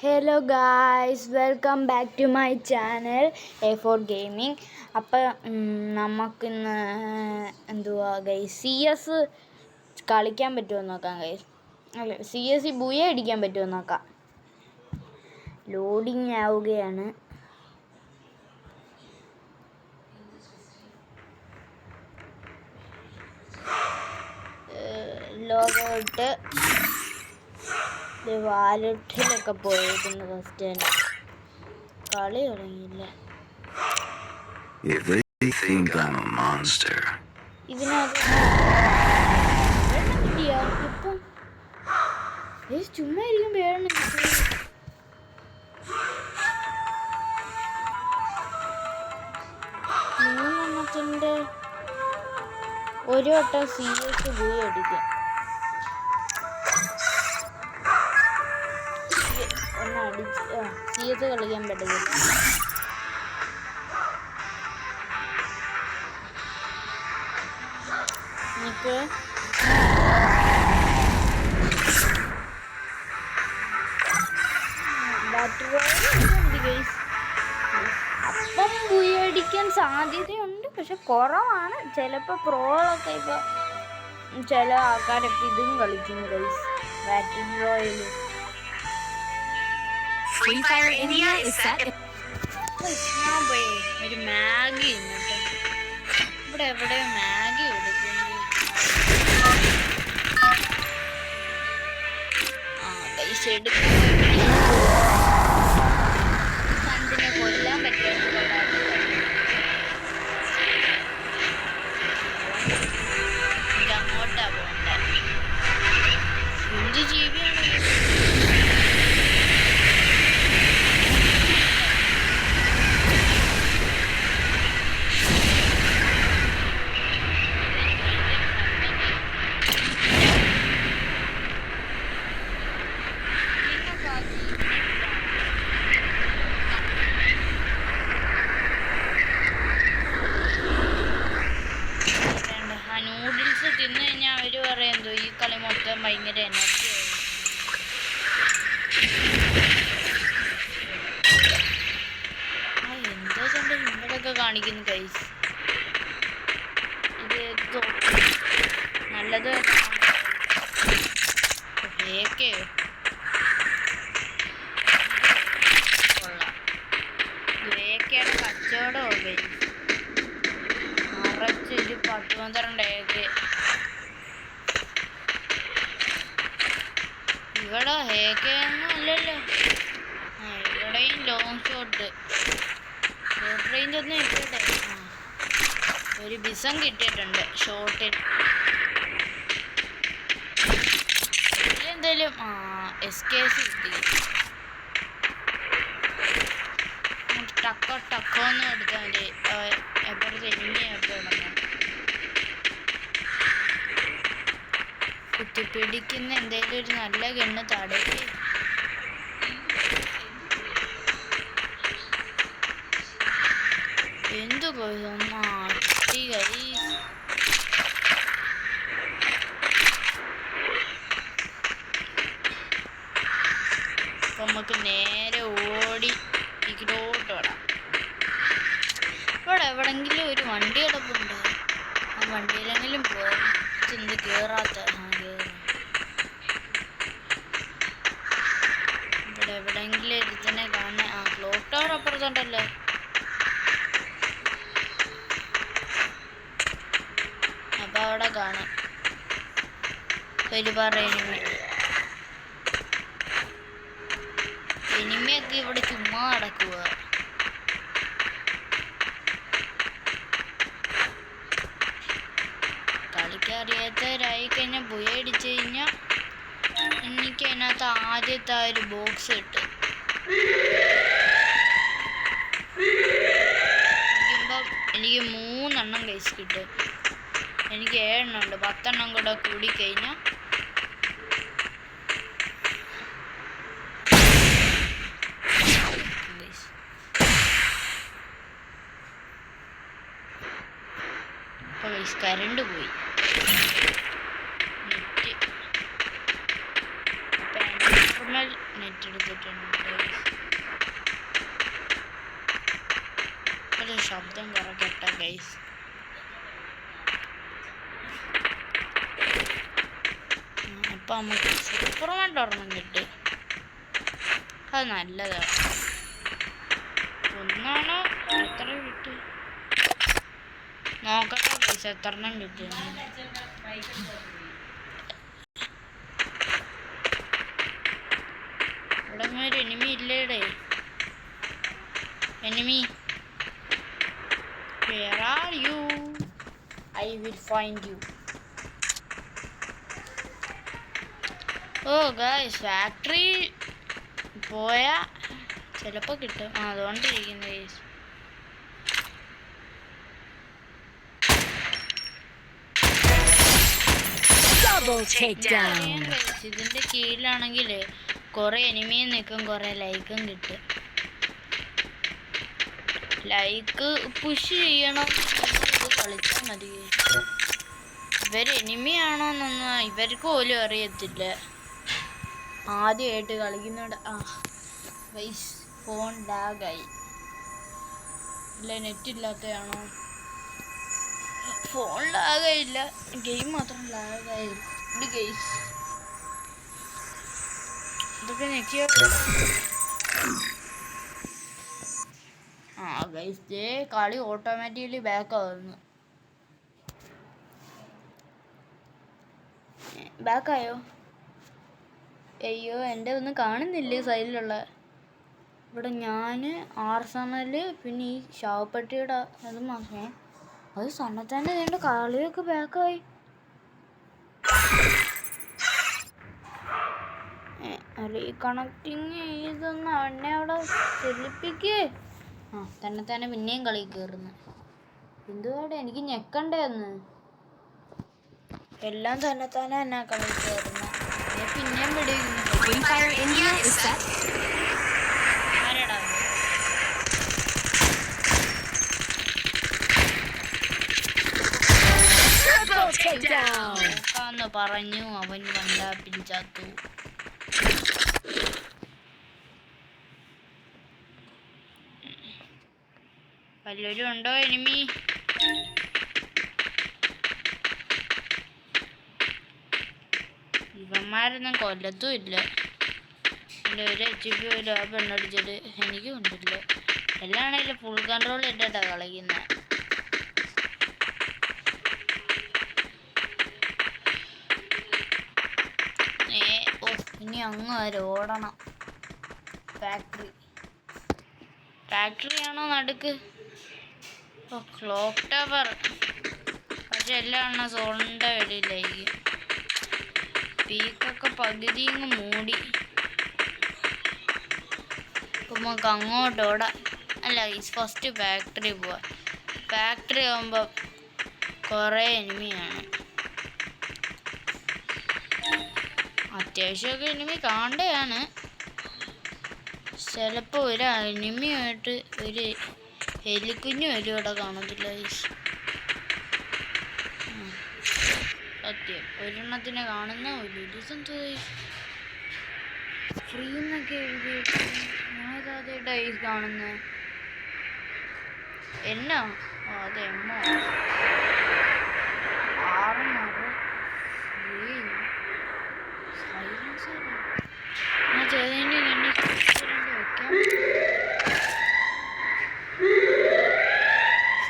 Hello guys, welcome back to my channel A4 gaming. അപ്പം നമുക്കിന്ന് എന്തുവാ ഗൈസ്, CS കളിക്കാൻ പറ്റുമോ നോക്കാം ഗൈസ്. അല്ല, CS ബുയ അടിക്കാൻ പറ്റുമോ നോക്കാം. ലോഡിങ് ആവുകയാണ്. ലോഗൗട്ട് വാലറ്റിലൊക്കെ പോയിരുന്നു. ഫസ്റ്റ് തന്നെ കളി തുടങ്ങിയില്ല. ഇതിനകത്ത് കിട്ടിയാ ഇപ്പം ചുമ്മാ ഇരിക്കും. വേണം മൂന്നെണ്ണത്തിൻ്റെ ഒരു വട്ടം CS പോയി അടിക്കാം. CS കളിക്കാൻ പറ്റുന്നില്ല. എനിക്ക് അപ്പം ബുയടിക്കാൻ സാധ്യതയുണ്ട്, പക്ഷെ കുറവാണ്. ചിലപ്പോൾ പ്രോകളൊക്കെ ഇപ്പോൾ ചില ആൾക്കാരൊക്കെ ഇതും കളിക്കും guys. Battle royal Free Fire India is set. ഞാൻ പോയി ഒരു മാഗി ഇവിടെ എവിടെ മാഗി എടുക്കുന്നു. പൈസ എടുക്കാൻ സന്തിനെ കൊല്ലാൻ പറ്റുമോ? അങ്ങോട്ടാ പോകണ്ട. എന്ത് ജീവിയാണ് നൂഡിൽസ് തിന്നു കഴിഞ്ഞാൽ അവർ പറയുന്നത് ഈ കളി മൊത്തം ഭയങ്കര എനർജി ആയി. എന്തോ ചെണ്ട ഇവിടെയൊക്കെ കാണിക്കുന്നു ഗൈസ്. ഇത് നല്ലത് കൊള്ളാം. ഗ്രേക്കയുടെ കച്ചവടമോ ഗൈസ്. നിറച്ചൊരു 10-12 ഏക്ക്. ഇവിടെ ഹേക്കൊന്നും അല്ലല്ലോ. ഇവിടെയും ലോങ് ഷോട്ട് റേഞ്ച് ഒന്നും ഇട്ടേ. ഒരു ബിസം കിട്ടിയിട്ടുണ്ട് ഷോട്ടിൽ. എന്തായാലും SKS കിട്ടി. ടക്കോന്ന് എടുത്താൽ മതി. എപ്പോഴത്തെ കുത്തിപ്പിടിക്കുന്ന എന്തെങ്കിലും ഒരു നല്ല ഗണ്ണ് തടയി. എന്തു മാറ്റി കൈ. നമുക്ക് നേരെ ഓടി ഇതിലോട്ട് ഓടാം. ഇവിടെ എവിടെങ്കിലും ഒരു വണ്ടി കിടപ്പുണ്ട്. ആ വണ്ടിയിലെങ്കിലും പോകാം. എന്ത് കയറാത്ത ഇവിടെ എവിടെങ്കിലും ഇതിനെ കാണാൻ. ക്ലോക്ക് ടവർ അപ്പുറത്തുണ്ടല്ലോ. അപ്പൊ അവിടെ കാണാം ഒരുപാട് എനിമിയൊക്കെ ഇവിടെ ചുമ്മാ നടക്കുക. കളിക്കറിയാത്തവരായി കഴിഞ്ഞാൽ ബുയ അടിച്ചു കഴിഞ്ഞാൽ എനിക്ക് അതിനകത്ത് ആദ്യത്തെ ആ ഒരു ബോക്സ് കിട്ടും. എനിക്ക് 3 എണ്ണം കൈസ് കിട്ടും. എനിക്ക് 7 എണ്ണം ഉണ്ട്. 10 എണ്ണം കൂടെ കൂടിക്കഴിഞ്ഞാൽ കറണ്ട് പോയി. നെറ്റ് നോർമൽ നെറ്റ് എടുത്തിട്ടുണ്ട്. ശബ്ദം കുറയ്ക്കട്ടെ ഗൈസ്. അപ്പം നമുക്ക് സൂപ്പർമാൻ്റെ ഒരെണ്ണം കിട്ടി. അത് നല്ലതാണ്. ഒന്നാണോ എത്ര കിട്ടി നോക്കട്ടെ ഗൈസ്, എത്ര എണ്ണം കിട്ടിയെന്ന്. ഇവിടെ ഒരു എനിമി ഇല്ലേടേ. Enemy, where are you? I will find you. ഓ ഗൈസ്, ഫാക്ടറി പോയാൽ ചിലപ്പോൾ കിട്ടും. അതുകൊണ്ടിരിക്കുന്നു ഗൈസ്. ഇതിൻ്റെ കീഴിലാണെങ്കിൽ കുറേ എനിമിയും നിൽക്കും, കുറേ ലൈക്കും കിട്ടും. ലൈക്ക് പുഷ് ചെയ്യണം, ഇത് കളിച്ചാൽ മതി. ഇവർ എനിമിയാണോന്നൊന്നും ഇവർക്ക് പോലും അറിയത്തില്ല. ആദ്യമായിട്ട് കളിക്കുന്നുണ്ട്. വൈസ് ഫോൺ ലാഗായി. ഇല്ല, നെറ്റ് ഇല്ലാത്തതാണോ? ഫോൺ ലാഗായില്ല, ഗെയിം മാത്രം ലാഗായി. ഇത് ഗെയ്സ് ഇതൊക്കെ നെറ്റിയോ. ഗൈസ് ദേ കളി ഓട്ടോമാറ്റിക്കലി ബാക്ക് ആവുന്നു. ബാക്കായോ? അയ്യോ, എൻ്റെ ഒന്നും കാണുന്നില്ലേ സൈഡിലുള്ള. ഇവിടെ ഞാൻ ആർസണല്, പിന്നെ ഈ ശവപ്പെട്ടിയുടെ അത് മാത്രമേ. അത് സന്നദ്ധൻ്റെ വേണ്ട കളിയൊക്കെ ബാക്കായി. റീകണക്റ്റിങ് ചെയ്തൊന്ന് അവനെ അവിടെ ചെല്ലിപ്പിക്കേ. തന്നെ പിന്നെയും കളി കയറുന്നു. എന്തുവാടെ എനിക്ക് ഞെക്കണ്ടേ എന്ന്. എല്ലാം തന്നെ എന്നാ കളി കയറുന്നു. പിന്നെയും ആരടാ നോക്കാന്ന് പറഞ്ഞു, അവൻ കണ്ടാ പിടിച്ചാത്തു. വല്ലവരും ഉണ്ടോ എനിമി? ഇവന്മാരൊന്നും കൊല്ലത്തും ഇല്ല. എൻ്റെ ഒരു HP പോലും ആ പെണ്ണടിച്ചിട്ട് എനിക്കും ഉണ്ടില്ല. എല്ലാണേലും ഫുൾ കൺട്രോൾ ഇട്ടിട്ടാണ് കളിക്കുന്നത്. ഇനി അങ്ങ് വരെ ഓടണം. ഫാക്ടറിയാണോ നടുക്ക്? Clock tower. പക്ഷെ എല്ലാം സോണിൻ്റെ വെളിയിലേക്ക്. പീക്കൊക്കെ പകുതി ഇങ്ങ് മൂടി. ഇപ്പം നമുക്ക് അങ്ങോട്ട് ഓടാം. അല്ല, ഫസ്റ്റ് ഫാക്ടറി പോവാം. ഫാക്ടറി ആകുമ്പോൾ കുറേ എനിമിയാണ്. അത്യാവശ്യമൊക്കെ എനിമി കാണേണ്ടതാണ്. ചിലപ്പോൾ ഒരു എനിമിയായിട്ട് ഒരു എലിക്കുഞ്ഞു വരും ഇവിടെ കാണത്തില്ല. സത്യം, ഒരെണ്ണത്തിനെ കാണുന്ന ഒരു ഇതെന്തോ ഫ്രീ എന്നൊക്കെ എഴുതിയിട്ട് ഞാനിതാദ്യമായിട്ടായി കാണുന്നത്. എന്നാ അതെമ്മോ 6 ഫ്രീ സൈലൻസർ. ഞാൻ ചെയ്തതിൻ്റെ വെക്കാം.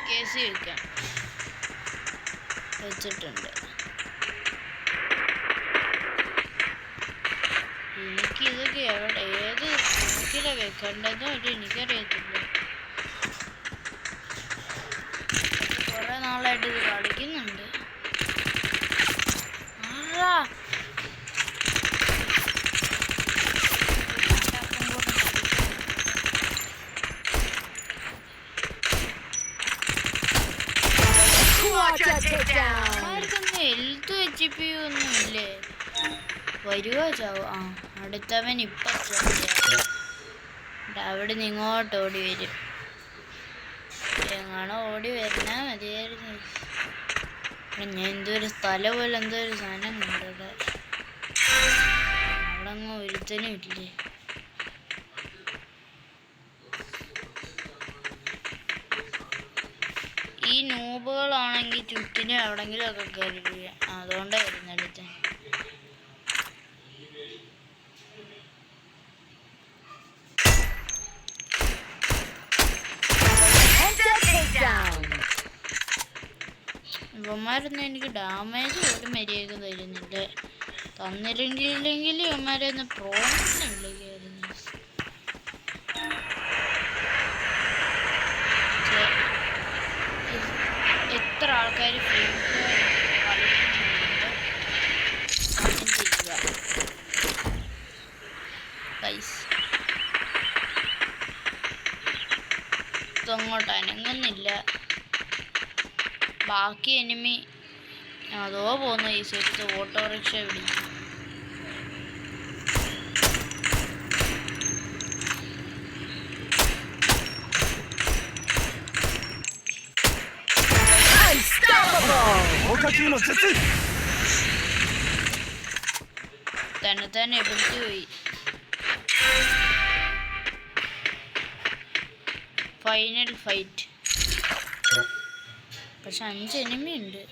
കേസി വെക്കാം, വെച്ചിട്ടുണ്ട്. എനിക്കിതൊക്കെ എവിടെ ഏത് എനിക്കില്ല വെക്കേണ്ടതോ ഒരു എനിക്കറിയത്തില്ല. കുറേ നാളായിട്ട് ഇത് കളിക്കുന്നുണ്ട്. ആർക്കൊന്നും ഹെൽത്ത് HP ഒന്നും ഇല്ലേ? വരുവോ ചാവോ? അടുത്തവൻ ഇപ്പം അവിടെ നിന്ന് ഇങ്ങോട്ട് ഓടി വരും. എങ്ങാണോ ഓടി വരുന്നാൽ മതിയായിരുന്നു. ഞാൻ എന്തൊരു സ്ഥലം പോലെ എന്തോ ഒരു സാധനം കണ്ടത്. അവിടെ അങ്ങ് ഒരുത്തനും ഇല്ലേ. ഈ നൂബുകളാണെങ്കിൽ ചുറ്റിനും എവിടെങ്കിലും ഒക്കെ കയറി വീഴാം. അതുകൊണ്ടായിരുന്നു എടുത്തത്. ഇവന്മാരൊന്നും എനിക്ക് ഡാമേജ് പോലും മര്യാദക്ക് തരുന്നില്ല. തന്നില്ലെങ്കിൽ ഇവന്മാരെ ഒന്ന് പ്രോമിസിനെ വിളിക്കായിരുന്നു. എത്ര ആൾക്കാർ ഫ്രീ ഫയർ കളിക്കുന്നുണ്ട് ഇതങ്ങോട്ട് അനങ്ങുന്നില്ല. ബാക്കി എനിമി അതോ പോകുന്നു. ഈ സൈഡത്ത് ഓട്ടോറിക്ഷ പിടിക്കും. തന്നെ എബിലിറ്റി പോയി. Final fight. പക്ഷെ 5 എനിമി ഉണ്ട്.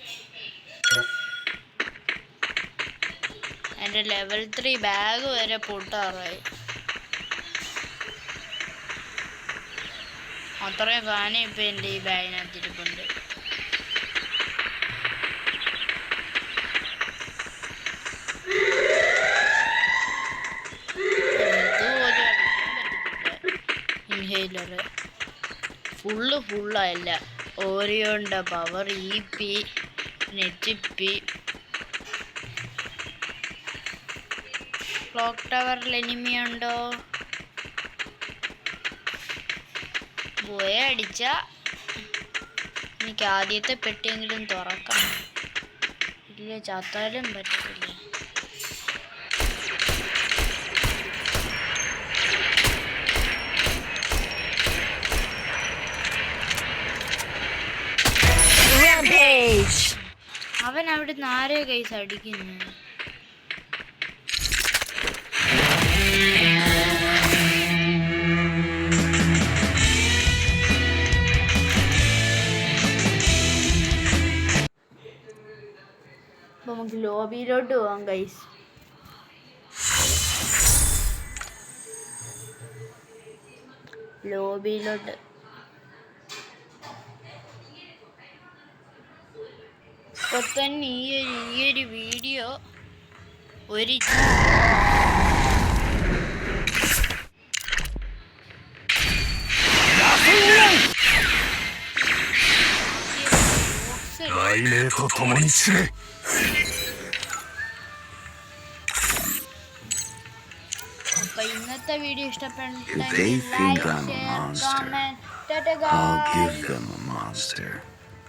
എൻ്റെ ലെവൽ 3 ബാഗ് വരെ പൊട്ടാറായി. അത്രയും സാധനം ഇപ്പം എൻ്റെ ഈ ബാഗിനകത്തിരിപ്പുണ്ട്. ഇൻഹേലറ് ഫുള്ളല്ല. ഓരിയോൻ്റെ പവർ EP HP. ക്ലോക്ക് ടവറിൽ എനിമിയുണ്ടോ? പോയ അടിച്ച എനിക്ക് ആദ്യത്തെ പെട്ടിയെങ്കിലും തുറക്കാം. ഇല്ല, ചത്താലും പറ്റത്തില്ല. അവൻ അവിടുന്ന് ആരോ കൈസ് അടിക്കുന്നു. നമുക്ക് ലോബിയിലോട്ട് പോവാം ഗൈസ്. ലോബിയിലോട്ട് ഇപ്പൊ തന്നെ ഈ ഒരു വീഡിയോ ഒരു അപ്പൊ ഇന്നത്തെ വീഡിയോ ഇഷ്ടപ്പെട്ടെങ്കിൽ ലൈക്ക്, ഷെയർ, കമന്റ്.